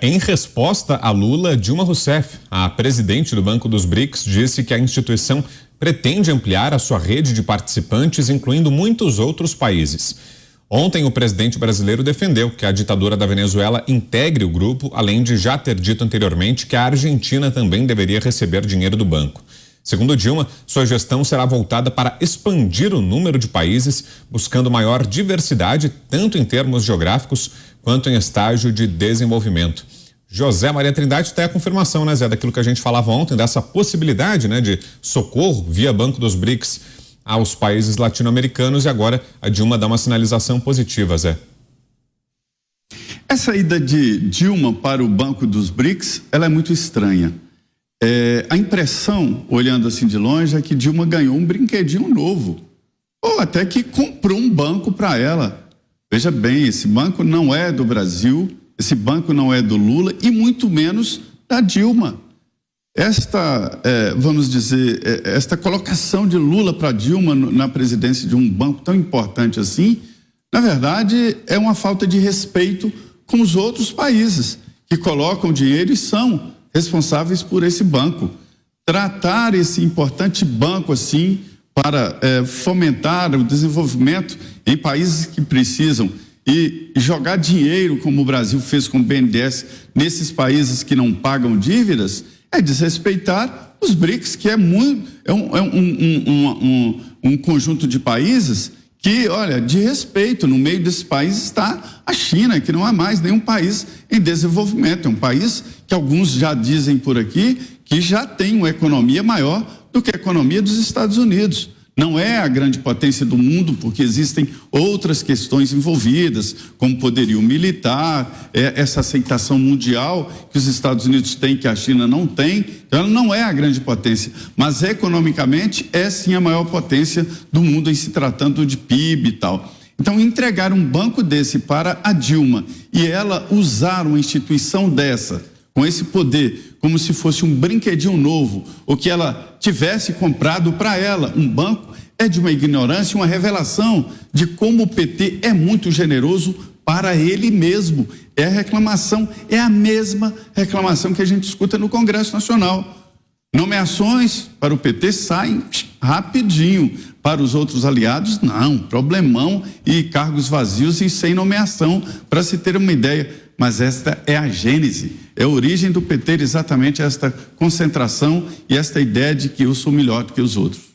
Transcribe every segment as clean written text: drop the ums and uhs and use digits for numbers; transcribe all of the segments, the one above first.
Em resposta a Lula, Dilma Rousseff, a presidente do Banco dos BRICS, disse que a instituição pretende ampliar a sua rede de participantes, incluindo muitos outros países. Ontem, o presidente brasileiro defendeu que a ditadura da Venezuela integre o grupo, além de já ter dito anteriormente que a Argentina também deveria receber dinheiro do banco. Segundo Dilma, sua gestão será voltada para expandir o número de países, buscando maior diversidade, tanto em termos geográficos quanto em estágio de desenvolvimento. José Maria Trindade tem a confirmação, né, Zé, daquilo que a gente falava ontem, dessa possibilidade, né, de socorro via Banco dos BRICS aos países latino-americanos, e agora a Dilma dá uma sinalização positiva, Zé. Essa ida de Dilma para o Banco dos BRICS, ela é muito estranha. A impressão, olhando assim de longe, é que Dilma ganhou um brinquedinho novo, ou até que comprou um banco para ela. Veja bem, esse banco não é do Brasil, esse banco não é do Lula e muito menos da Dilma. Vamos dizer, esta colocação de Lula para Dilma na presidência de um banco tão importante assim, na verdade, é uma falta de respeito com os outros países que colocam dinheiro e são responsáveis por esse banco. Tratar esse importante banco assim para fomentar o desenvolvimento em países que precisam e jogar dinheiro, como o Brasil fez com o BNDES, nesses países que não pagam dívidas, é desrespeitar os BRICS, que é um conjunto de países que, olha, de respeito. No meio desses países está a China, que não é mais nenhum país em desenvolvimento, é um país que alguns já dizem por aqui que já tem uma economia maior do que a economia dos Estados Unidos. Não é a grande potência do mundo, porque existem outras questões envolvidas, como poderio militar, essa aceitação mundial que os Estados Unidos têm, que a China não tem. Então, ela não é a grande potência, mas economicamente é sim a maior potência do mundo em se tratando de PIB e tal. Então, entregar um banco desse para a Dilma e ela usar uma instituição dessa, com esse poder, como se fosse um brinquedinho novo, ou que ela tivesse comprado para ela um banco, é de uma ignorância, uma revelação de como o PT é muito generoso para ele mesmo. É a reclamação, é a mesma reclamação que a gente escuta no Congresso Nacional. Nomeações para o PT saem rapidinho, para os outros aliados não, problemão e cargos vazios e sem nomeação, para se ter uma ideia. Mas esta é a gênese, é a origem do PT, exatamente esta concentração e esta ideia de que eu sou melhor do que os outros.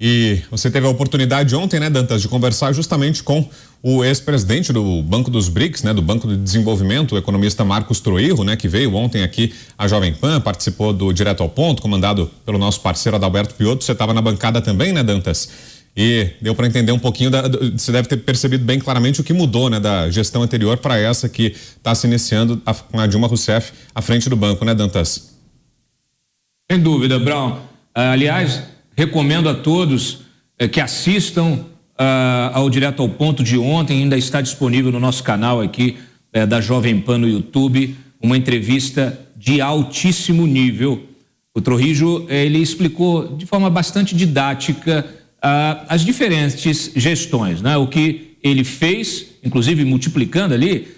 E você teve a oportunidade ontem, né, Dantas, de conversar justamente com o ex-presidente do Banco dos BRICS, né, do Banco de Desenvolvimento, o economista Marcos Troirro, né, que veio ontem aqui à Jovem Pan, participou do Direto ao Ponto, comandado pelo nosso parceiro Adalberto Piotto. Você estava na bancada também, né, Dantas? E deu para entender um pouquinho, você deve ter percebido bem claramente o que mudou, né, da gestão anterior para essa que está se iniciando com a Dilma Rousseff à frente do banco, né, Dantas? Sem dúvida, Brown. Aliás, recomendo a todos que assistam ao Direto ao Ponto de ontem, ainda está disponível no nosso canal aqui da Jovem Pan no YouTube, uma entrevista de altíssimo nível. O Troirro, ele explicou de forma bastante didática as diferentes gestões, né? O que ele fez, inclusive multiplicando ali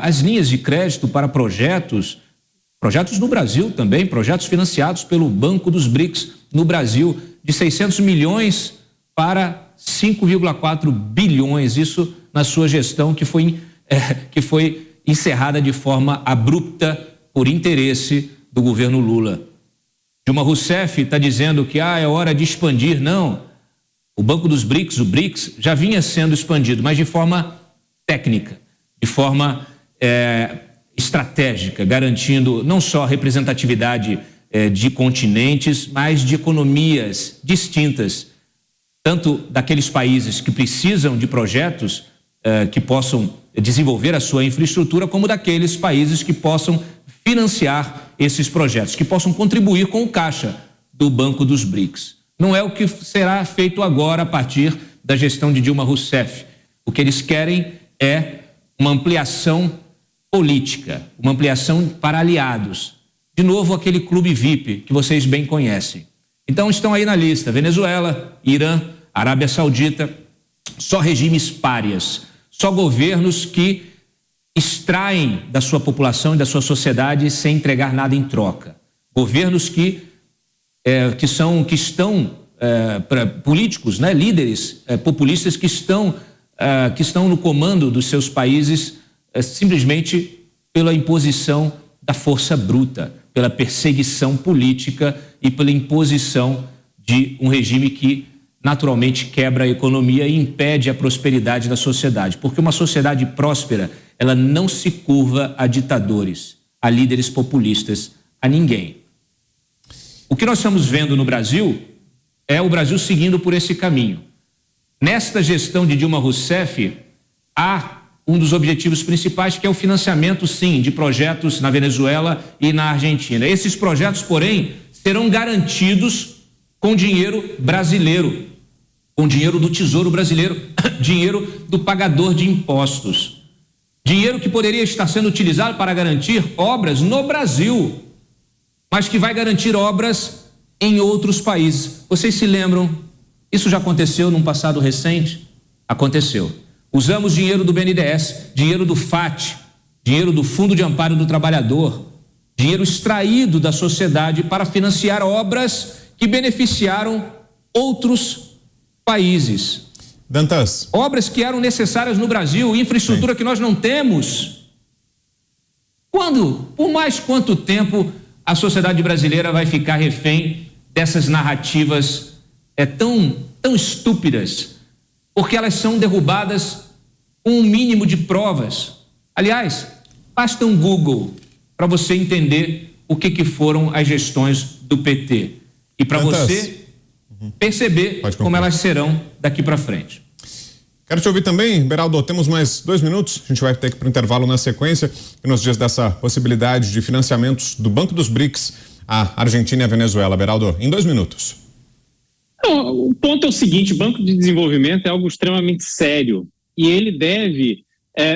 as linhas de crédito para projetos no Brasil também, projetos financiados pelo Banco dos BRICS no Brasil, de 600 milhões para 5,4 bilhões, isso na sua gestão que foi encerrada de forma abrupta por interesse do governo Lula. Dilma Rousseff está dizendo que é hora de expandir. Não, o Banco dos BRICS, o BRICS, já vinha sendo expandido, mas de forma técnica, de forma estratégica, garantindo não só representatividade de continentes, mas de economias distintas, tanto daqueles países que precisam de projetos que possam desenvolver a sua infraestrutura, como daqueles países que possam financiar esses projetos, que possam contribuir com o caixa do Banco dos BRICS. Não é o que será feito agora a partir da gestão de Dilma Rousseff. O que eles querem é uma ampliação política, uma ampliação para aliados. De novo, aquele clube VIP que vocês bem conhecem. Então estão aí na lista: Venezuela, Irã, Arábia Saudita, só regimes párias, só governos que extraem da sua população e da sua sociedade sem entregar nada em troca. Governos políticos, né, líderes populistas que estão no comando dos seus países simplesmente pela imposição da força bruta, pela perseguição política e pela imposição de um regime que naturalmente quebra a economia e impede a prosperidade da sociedade. Porque uma sociedade próspera, ela não se curva a ditadores, a líderes populistas, a ninguém. O que nós estamos vendo no Brasil é o Brasil seguindo por esse caminho. Nesta gestão de Dilma Rousseff, há um dos objetivos principais, que é o financiamento, sim, de projetos na Venezuela e na Argentina. Esses projetos, porém, serão garantidos com dinheiro brasileiro, com dinheiro do Tesouro Brasileiro, dinheiro do pagador de impostos. Dinheiro que poderia estar sendo utilizado para garantir obras no Brasil, mas que vai garantir obras em outros países. Vocês se lembram? Isso já aconteceu num passado recente? Aconteceu. Usamos dinheiro do BNDES, dinheiro do FAT, dinheiro do Fundo de Amparo do Trabalhador, dinheiro extraído da sociedade para financiar obras que beneficiaram outros países. Dantas. Obras que eram necessárias no Brasil, infraestrutura que nós não temos. Por mais quanto tempo a sociedade brasileira vai ficar refém dessas narrativas tão estúpidas, porque elas são derrubadas com um mínimo de provas. Aliás, basta um Google para você entender o que foram as gestões do PT e para você perceber como elas serão daqui para frente. Quero te ouvir também, Beraldo, temos mais 2 minutos, a gente vai ter que ir para o intervalo na sequência, e nos dias dessa possibilidade de financiamentos do Banco dos BRICS à Argentina e à Venezuela. Beraldo, em 2 minutos. O ponto é o seguinte: o Banco de Desenvolvimento é algo extremamente sério e ele deve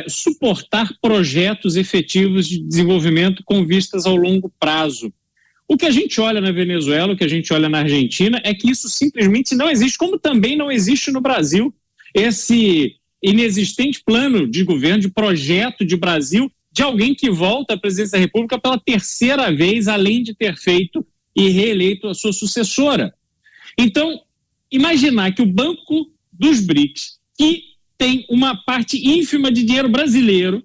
suportar projetos efetivos de desenvolvimento com vistas ao longo prazo. O que a gente olha na Venezuela, o que a gente olha na Argentina, é que isso simplesmente não existe, como também não existe no Brasil. Esse inexistente plano de governo, de projeto de Brasil, de alguém que volta à presidência da República pela 3ª vez, além de ter feito e reeleito a sua sucessora. Então, imaginar que o Banco dos BRICS, que tem uma parte ínfima de dinheiro brasileiro,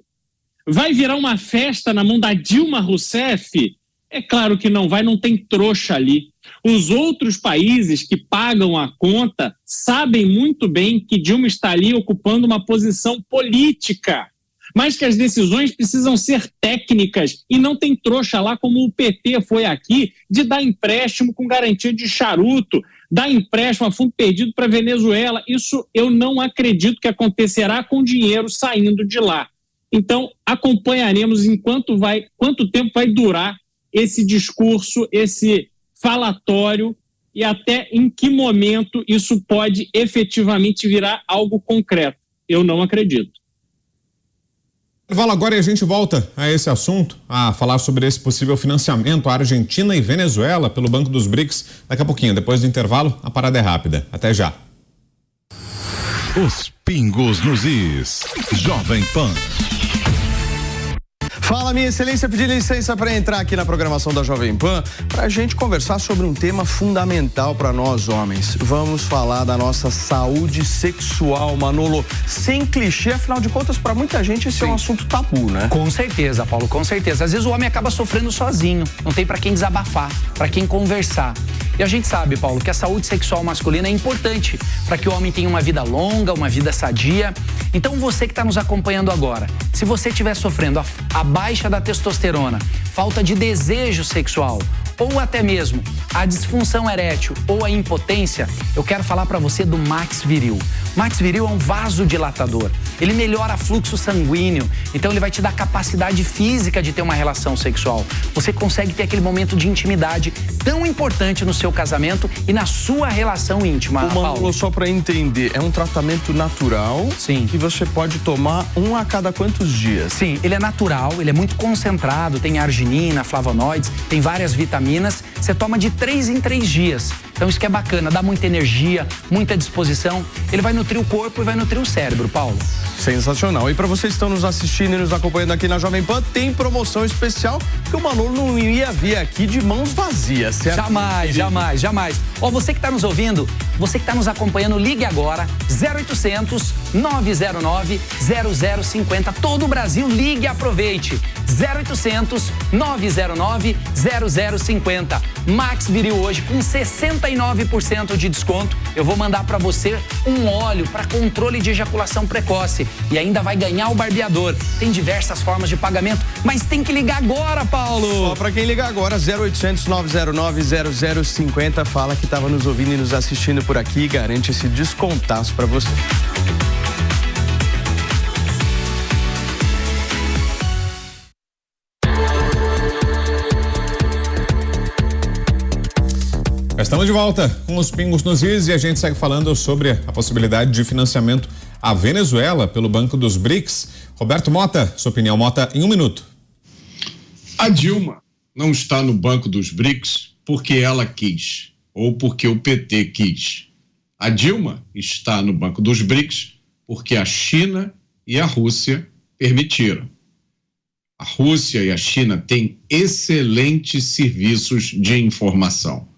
vai virar uma festa na mão da Dilma Rousseff, é claro que não vai, não tem trouxa ali. Os outros países que pagam a conta sabem muito bem que Dilma está ali ocupando uma posição política, mas que as decisões precisam ser técnicas e não tem trouxa lá como o PT foi aqui de dar empréstimo com garantia de charuto, dar empréstimo a fundo perdido para a Venezuela. Isso eu não acredito que acontecerá com dinheiro saindo de lá. Então, acompanharemos quanto tempo vai durar esse discurso, esse falatório e até em que momento isso pode efetivamente virar algo concreto. Eu não acredito. Vala, agora e a gente volta a esse assunto, a falar sobre esse possível financiamento à Argentina e Venezuela pelo Banco dos BRICS daqui a pouquinho. Depois do intervalo, a parada é rápida. Até já. Os pingos nos is. Jovem Pan. Fala, minha excelência, pedir licença para entrar aqui na programação da Jovem Pan para a gente conversar sobre um tema fundamental para nós homens. Vamos falar da nossa saúde sexual, Manolo, sem clichê, afinal de contas, para muita gente esse é um assunto tabu, né? Com certeza, Paulo, com certeza. Às vezes o homem acaba sofrendo sozinho, não tem para quem desabafar, para quem conversar. E a gente sabe, Paulo, que a saúde sexual masculina é importante para que o homem tenha uma vida longa, uma vida sadia. Então você que está nos acompanhando agora, se você estiver sofrendo a baixa da testosterona, falta de desejo sexual ou até mesmo a disfunção erétil ou a impotência, eu quero falar para você do Max Viril. Max Viril é um vasodilatador. Ele melhora fluxo sanguíneo, então ele vai te dar capacidade física de ter uma relação sexual. Você consegue ter aquele momento de intimidade tão importante no seu casamento e na sua relação íntima. Paulo, só para entender, é um tratamento natural? Sim. Que você pode tomar um a cada quantos dias? Sim, ele é natural, ele é muito concentrado, tem arginina, flavonoides, tem várias vitaminas. Você toma de 3 em 3 dias. Então isso que é bacana, dá muita energia, muita disposição. Ele vai nutrir o corpo e vai nutrir o cérebro, Paulo. Sensacional. E para vocês que estão nos assistindo e nos acompanhando aqui na Jovem Pan, tem promoção especial que o Manolo não ia vir aqui de mãos vazias, certo? Jamais. Ó, você que está nos ouvindo, você que está nos acompanhando, ligue agora, 0800 909 0050. Todo o Brasil, ligue e aproveite. 0800 909 0050. Max Viril hoje com 69% de desconto. Eu vou mandar para você um óleo para controle de ejaculação precoce e ainda vai ganhar o barbeador. Tem diversas formas de pagamento, mas tem que ligar agora, Paulo. Só para quem ligar agora, 0800 909 0050. Fala que estava nos ouvindo e nos assistindo por aqui e garante esse descontaço para você. Estamos de volta com os Pingos nos Is e a gente segue falando sobre a possibilidade de financiamento à Venezuela pelo Banco dos BRICS. Roberto Mota, sua opinião, Mota, em 1 minuto. A Dilma não está no Banco dos BRICS porque ela quis ou porque o PT quis. A Dilma está no Banco dos BRICS porque a China e a Rússia permitiram. A Rússia e a China têm excelentes serviços de informação.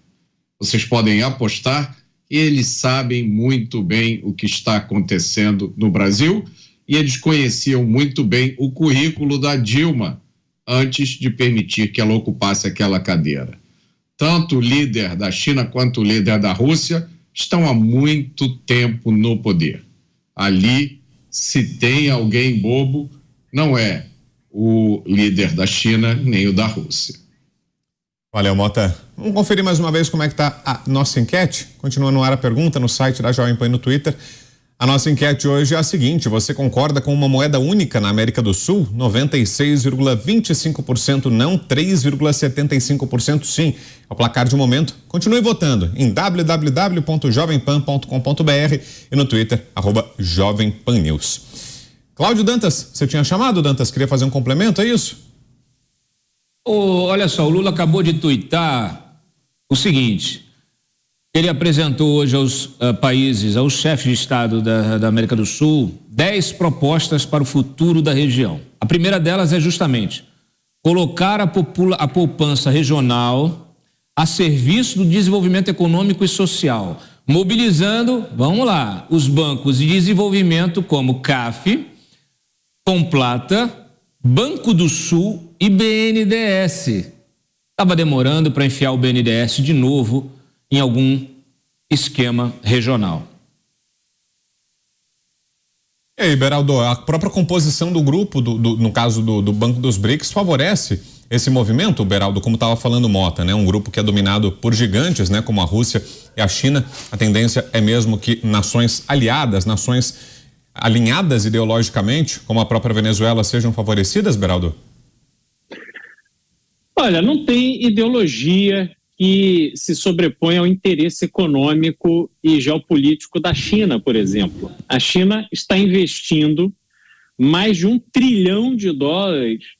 Vocês podem apostar, eles sabem muito bem o que está acontecendo no Brasil e eles conheciam muito bem o currículo da Dilma antes de permitir que ela ocupasse aquela cadeira. Tanto o líder da China quanto o líder da Rússia estão há muito tempo no poder. Ali, se tem alguém bobo, não é o líder da China nem o da Rússia. Valeu, Mota. Vamos conferir mais uma vez como é que está a nossa enquete. Continua no ar a pergunta no site da Jovem Pan e no Twitter. A nossa enquete hoje é a seguinte: você concorda com uma moeda única na América do Sul? 96,25% não, 3,75% sim. É o placar de momento. Continue votando em www.jovempan.com.br e no Twitter, @JovemPanNews. Cláudio Dantas, você tinha chamado, Dantas? Queria fazer um complemento, é isso? Olha só, o Lula acabou de tuitar o seguinte: ele apresentou hoje aos países, aos chefes de Estado da América do Sul, 10 propostas para o futuro da região. A primeira delas é justamente colocar a poupança regional a serviço do desenvolvimento econômico e social, mobilizando, vamos lá, os bancos de desenvolvimento como CAF, Complata, Banco do Sul e BNDES. Estava demorando para enfiar o BNDES de novo em algum esquema regional. E aí, Beraldo, a própria composição do grupo, no caso do Banco dos BRICS, favorece esse movimento, Beraldo, como estava falando Mota, né? Um grupo que é dominado por gigantes, né? Como a Rússia e a China. A tendência é mesmo que nações aliadas, nações alinhadas ideologicamente, como a própria Venezuela, sejam favorecidas, Beraldo? Olha, não tem ideologia que se sobrepõe ao interesse econômico e geopolítico da China, por exemplo. A China está investindo mais de $1 trilhão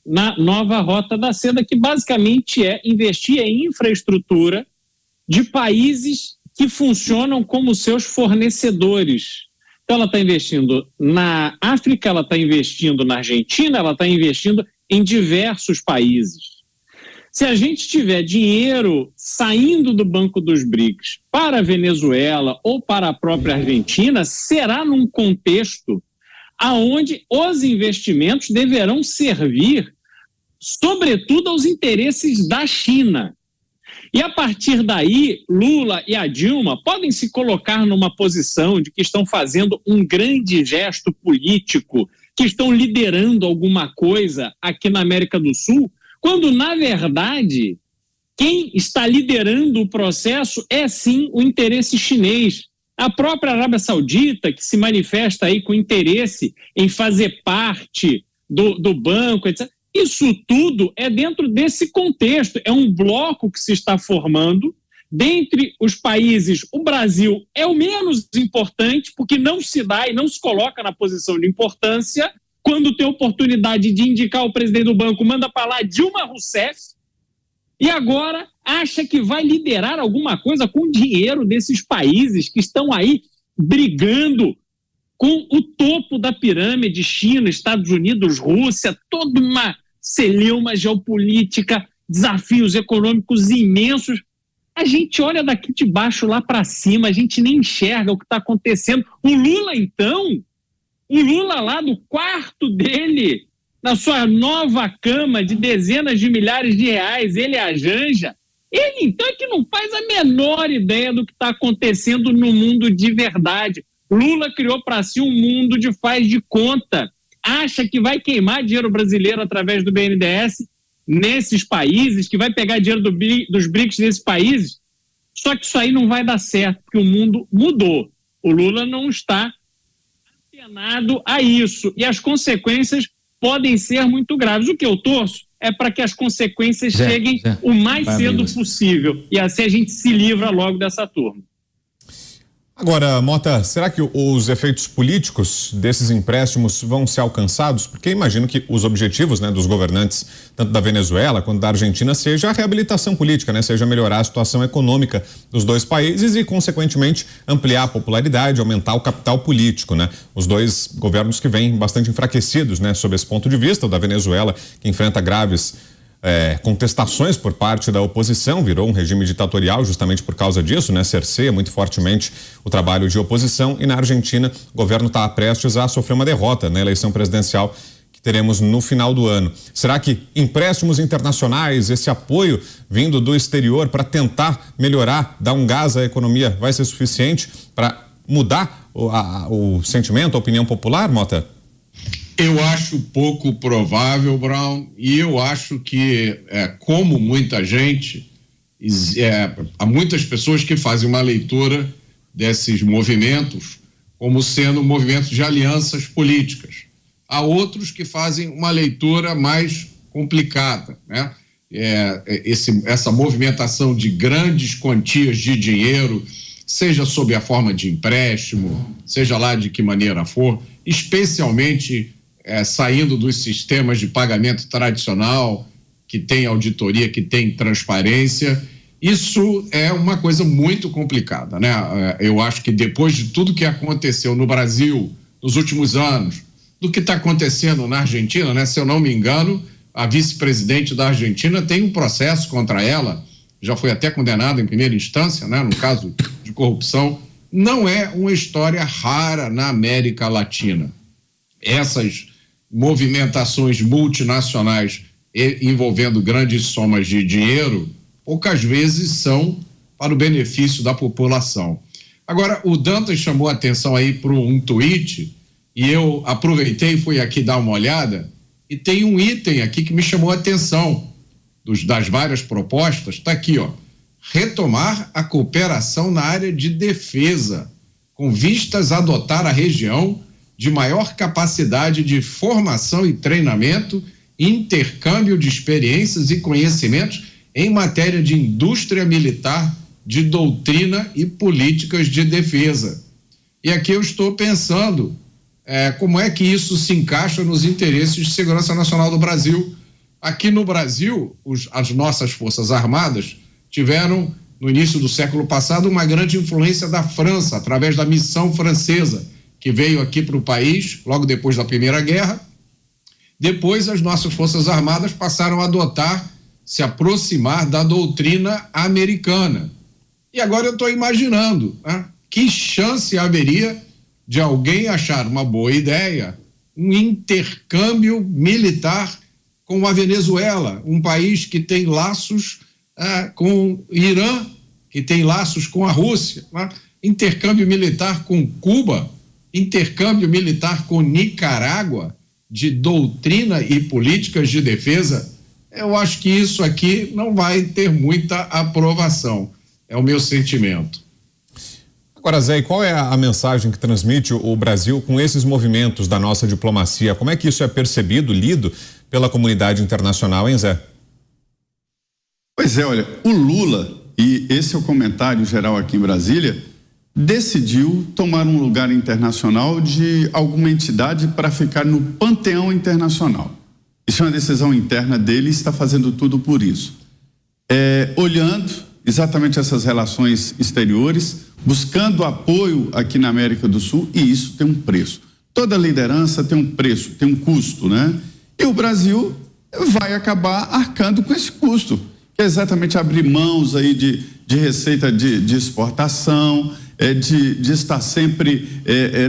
na nova Rota da Seda, que basicamente é investir em infraestrutura de países que funcionam como seus fornecedores. Então ela está investindo na África, ela está investindo na Argentina, ela está investindo em diversos países. Se a gente tiver dinheiro saindo do Banco dos BRICS para a Venezuela ou para a própria Argentina, será num contexto aonde os investimentos deverão servir, sobretudo, aos interesses da China. E a partir daí, Lula e a Dilma podem se colocar numa posição de que estão fazendo um grande gesto político, que estão liderando alguma coisa aqui na América do Sul, quando, na verdade, quem está liderando o processo é, sim, o interesse chinês. A própria Arábia Saudita, que se manifesta aí com interesse em fazer parte do banco, etc. Isso tudo é dentro desse contexto. É um bloco que se está formando, dentre os países, o Brasil é o menos importante, porque não se dá e não se coloca na posição de importância. Quando tem oportunidade de indicar o presidente do banco, manda para lá Dilma Rousseff, e agora acha que vai liderar alguma coisa com o dinheiro desses países que estão aí brigando com o topo da pirâmide, China, Estados Unidos, Rússia, toda uma celeuma geopolítica, desafios econômicos imensos. A gente olha daqui de baixo lá para cima, a gente nem enxerga o que está acontecendo. O Lula, então, o Lula lá no quarto dele, na sua nova cama de dezenas de milhares de reais, ele e a Janja, ele então é que não faz a menor ideia do que está acontecendo no mundo de verdade. Lula criou para si um mundo de faz de conta, acha que vai queimar dinheiro brasileiro através do BNDES nesses países, que vai pegar dinheiro dos BRICS nesses países, só que isso aí não vai dar certo, porque o mundo mudou. O Lula não está atenado a isso, e as consequências podem ser muito graves. O que eu torço é para que as consequências cheguem o mais cedo possível, e assim a gente se livra logo dessa turma. Agora, Mota, será que os efeitos políticos desses empréstimos vão ser alcançados? Porque imagino que os objetivos, né, dos governantes, tanto da Venezuela quanto da Argentina, seja a reabilitação política, né, seja melhorar a situação econômica dos dois países e, consequentemente, ampliar a popularidade, aumentar o capital político, né? Os dois governos que vêm bastante enfraquecidos, né, sob esse ponto de vista. O da Venezuela, que enfrenta graves contestações por parte da oposição, virou um regime ditatorial justamente por causa disso, né? Cerceia muito fortemente o trabalho de oposição, e na Argentina o governo está prestes a sofrer uma derrota na eleição presidencial que teremos no final do ano. Será que empréstimos internacionais, esse apoio vindo do exterior para tentar melhorar, dar um gás à economia, vai ser suficiente para mudar o sentimento, a opinião popular, Mota? Eu acho pouco provável, Brown, e eu acho que, como muita gente, há muitas pessoas que fazem uma leitura desses movimentos como sendo movimentos de alianças políticas. Há outros que fazem uma leitura mais complicada, né? Essa movimentação de grandes quantias de dinheiro, seja sob a forma de empréstimo, seja lá de que maneira for, especialmente saindo dos sistemas de pagamento tradicional, que tem auditoria, que tem transparência, isso é uma coisa muito complicada, né? Eu acho que depois de tudo que aconteceu no Brasil nos últimos anos, do que está acontecendo na Argentina, né? Se eu não me engano, a vice-presidente da Argentina tem um processo contra ela, já foi até condenada em primeira instância, né? No caso de corrupção. Não é uma história rara na América Latina. Essas movimentações multinacionais envolvendo grandes somas de dinheiro, poucas vezes são para o benefício da população. Agora, o Dantas chamou a atenção aí para um tweet, e eu aproveitei e fui aqui dar uma olhada, e tem um item aqui que me chamou a atenção, das várias propostas, está aqui, ó: retomar a cooperação na área de defesa, com vistas a adotar a região de maior capacidade de formação e treinamento, intercâmbio de experiências e conhecimentos em matéria de indústria militar, de doutrina e políticas de defesa. E aqui eu estou pensando como é que isso se encaixa nos interesses de segurança nacional do Brasil. Aqui no Brasil, as nossas Forças Armadas tiveram, no início do século passado, uma grande influência da França, através da missão francesa, que veio aqui para o país logo depois da Primeira Guerra. Depois, as nossas Forças Armadas passaram a se aproximar da doutrina americana. E agora eu estou imaginando, né, que chance haveria de alguém achar uma boa ideia um intercâmbio militar com a Venezuela, um país que tem laços com o Irã, que tem laços com a Rússia, né? Intercâmbio militar com Cuba, intercâmbio militar com Nicarágua, de doutrina e políticas de defesa. Eu acho que isso aqui não vai ter muita aprovação, é o meu sentimento. Agora, Zé, e qual é a mensagem que transmite o Brasil com esses movimentos da nossa diplomacia? Como é que isso é percebido, lido pela comunidade internacional, hein, Zé? Pois é, olha, o Lula, e esse é o comentário geral aqui em Brasília, decidiu tomar um lugar internacional de alguma entidade para ficar no panteão internacional. Isso é uma decisão interna dele e está fazendo tudo por isso. Olhando exatamente essas relações exteriores, buscando apoio aqui na América do Sul, e isso tem um preço. Toda liderança tem um preço, tem um custo, né? E o Brasil vai acabar arcando com esse custo, que é exatamente abrir mãos aí de receita de exportação, de estar sempre,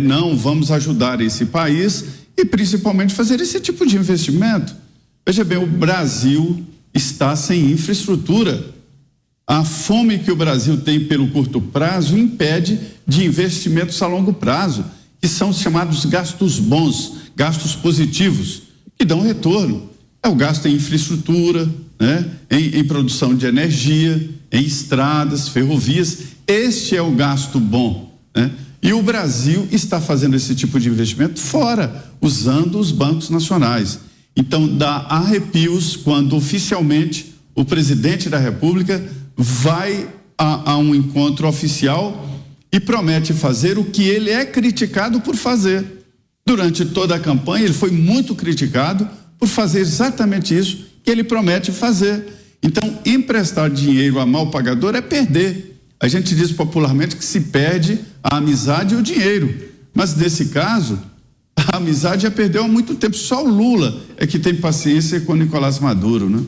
não, vamos ajudar esse país e principalmente fazer esse tipo de investimento. Veja bem, o Brasil está sem infraestrutura. A fome que o Brasil tem pelo curto prazo impede de investimentos a longo prazo, que são os chamados gastos bons, gastos positivos, que dão retorno. É o gasto em infraestrutura, né? em produção de energia, em estradas, ferrovias. Este é o gasto bom, né? E o Brasil está fazendo esse tipo de investimento fora, usando os bancos nacionais. Então, dá arrepios quando oficialmente o presidente da República vai a um encontro oficial e promete fazer o que ele é criticado por fazer. Durante toda a campanha, ele foi muito criticado por fazer exatamente isso que ele promete fazer. Então, emprestar dinheiro a mal pagador é perder. A gente diz popularmente que se perde a amizade e o dinheiro. Mas, nesse caso, a amizade já perdeu há muito tempo. Só o Lula é que tem paciência com o Nicolás Maduro, né?